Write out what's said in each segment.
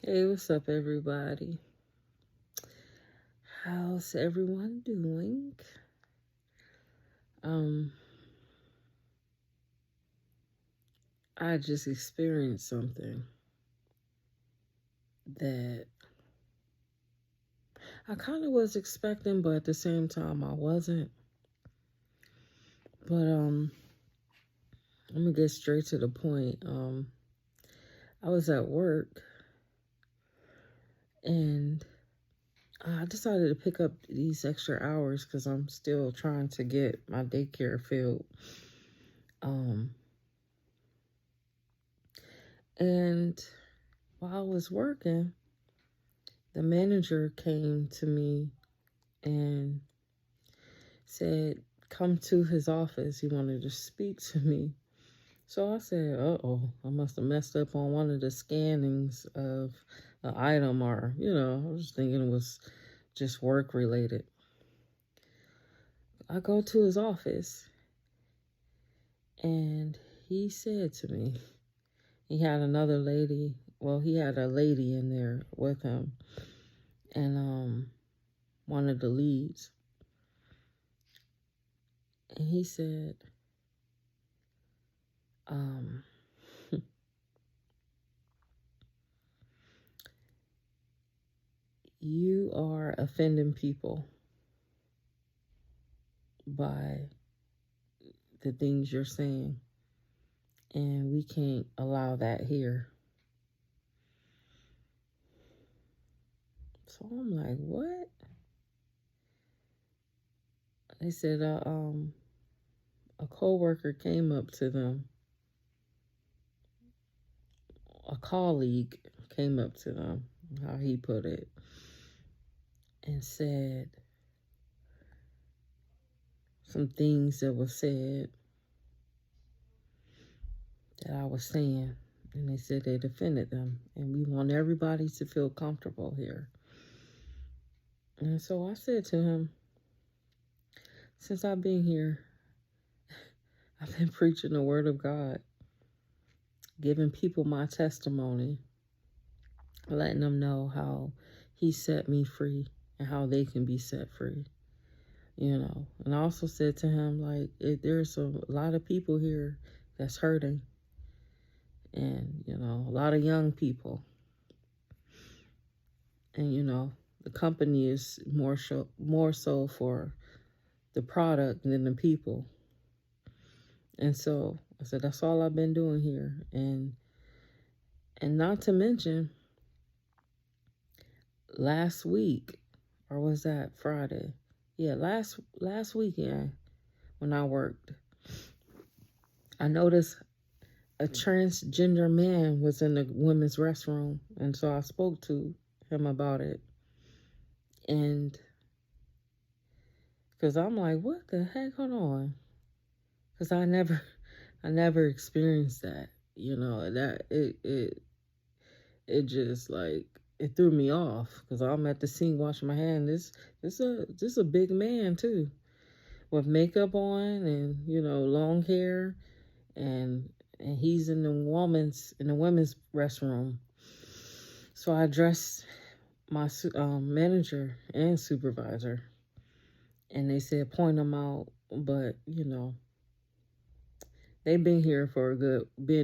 Hey, what's up, everybody? How's everyone doing? Um, I just experienced something that I kind of was expecting, but at the same time, I wasn't. But I'm gonna get straight to the point. I was at work and I decided to pick up these extra hours because I'm still trying to get my daycare filled. Um, and while I was working, the manager came to me and said, come to his office. He wanted to speak to me. So I said, uh-oh, I must have messed up on one of the scannings of an item, or, I was thinking it was just work related. I go to his office and he said to me, he had another lady, well, he had a lady in there with him, and one of the leads. And he said, um, you are offending people by the things you're saying, and we can't allow that here. So I'm like, what? They said a coworker came up to them, a colleague came up to them, how he put it, and said some things that were said that I was saying, and they said they defended them, and we want everybody to feel comfortable here. And so I said to him, since I've been here, I've been preaching the word of God, giving people my testimony, letting them know how he set me free and how they can be set free, And I also said to him, like, there's a lot of people here that's hurting, and, a lot of young people. And, the company is more so for the product than the people. And so I said, that's all I've been doing here. And not to mention, last week, or was that Friday? Yeah, last weekend when I worked, I noticed a transgender man was in the women's restroom, and so I spoke to him about it. And because I'm like, what the heck? Hold on, because I never experienced that. That it just like it threw me off because I'm at the sink washing my hands. This a big man too, with makeup on and long hair, and he's in the women's restroom. So I addressed my manager and supervisor, and they said point them out, but they've been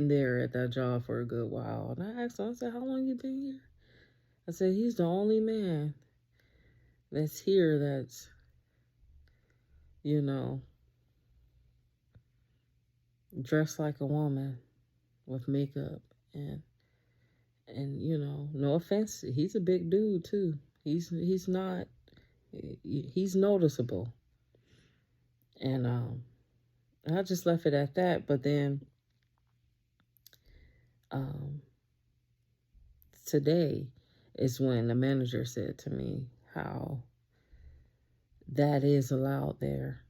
there at that job for a good while. And I asked them, I said, how long you been here? I said, he's the only man that's here that's, dressed like a woman with makeup, and no offense, he's a big dude too. He's not, he's noticeable. And I just left it at that. But then um today is when the manager said to me how that is allowed there,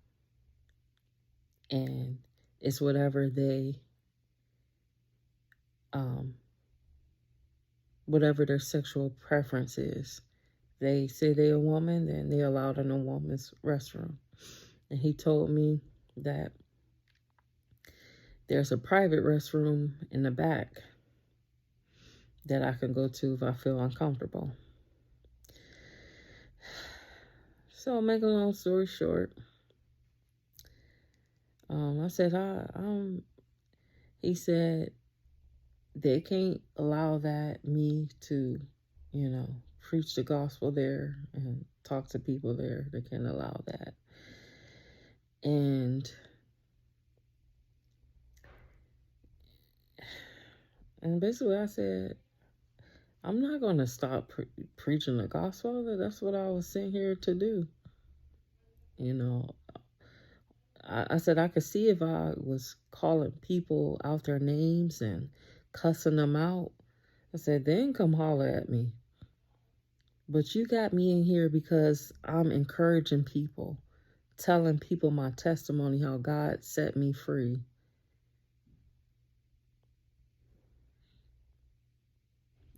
and it's um whatever their sexual preference is. They say they're a woman, then they're allowed in a woman's restroom. And he told me that there's a private restroom in the back that I can go to if I feel uncomfortable. So, make a long story short, I said, he said, they can't allow me to, preach the gospel there and talk to people there. They can't allow that. And basically I said, I'm not going to stop preaching the gospel. That's what I was sent here to do. I said I could see if I was calling people out their names and cussing them out. I said, then come holler at me. But you got me in here because I'm encouraging people, telling people my testimony, how God set me free.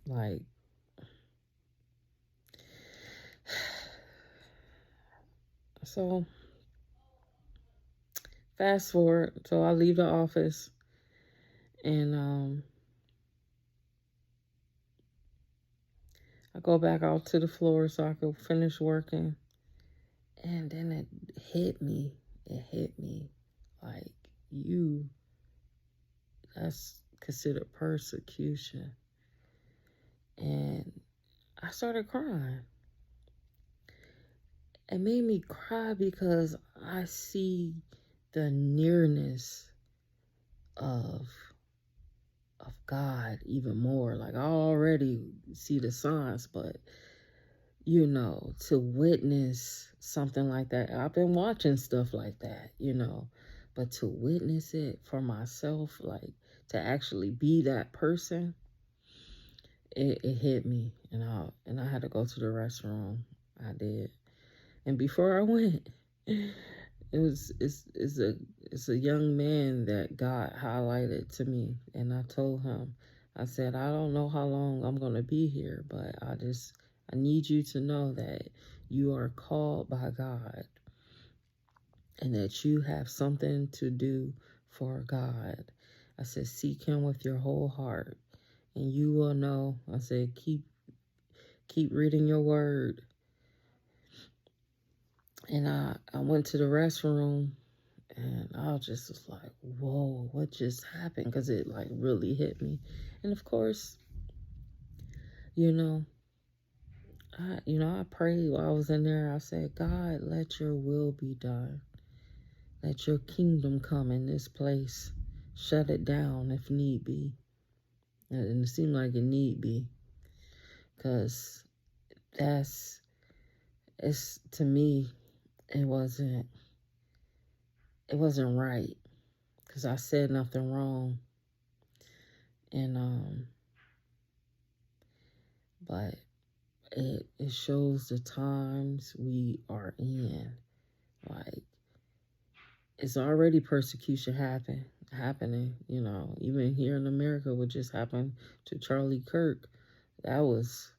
Like, so fast forward. So I leave the office and I go back out to the floor so I could finish working. And then it hit me. Like, that's considered persecution. And I started crying. It made me cry because I see the nearness of God even more. Like, I already see the signs, but to witness something like that, I've been watching stuff like that, but to witness it for myself, like to actually be that person, it hit me, and I had to go to the restroom. I did. And before I went, it's a young man that God highlighted to me, and I told him, I said, I don't know how long I'm gonna be here, but I need you to know that you are called by God and that you have something to do for God. I said, seek him with your whole heart and you will know. I said, keep reading your word. And I went to the restroom and I was like, whoa, what just happened? Because it like really hit me. And of course, I prayed while I was in there. I said, God, let your will be done. Let your kingdom come in this place. Shut it down if need be. And it seemed like it need be. Because to me, it wasn't right. Because I said nothing wrong. And, but it shows the times we are in. Like, it's already persecution happening, even here in America, what just happened to Charlie Kirk. That was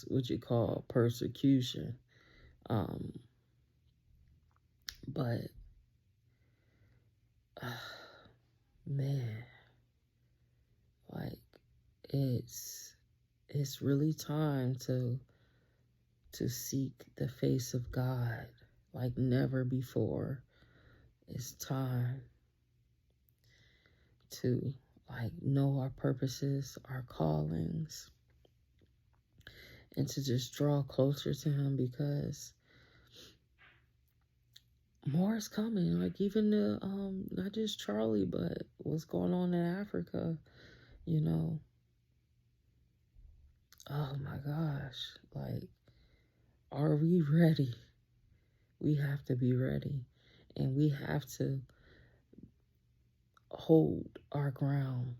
what you call persecution. But man, like it's really time to seek the face of God like never before. It's time to like know our purposes, our callings, and to just draw closer to him, because more is coming. Like even the not just Charlie, but what's going on in Africa, Oh my gosh. Like, are we ready? We have to be ready. And we have to hold our ground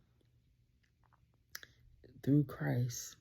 through Christ.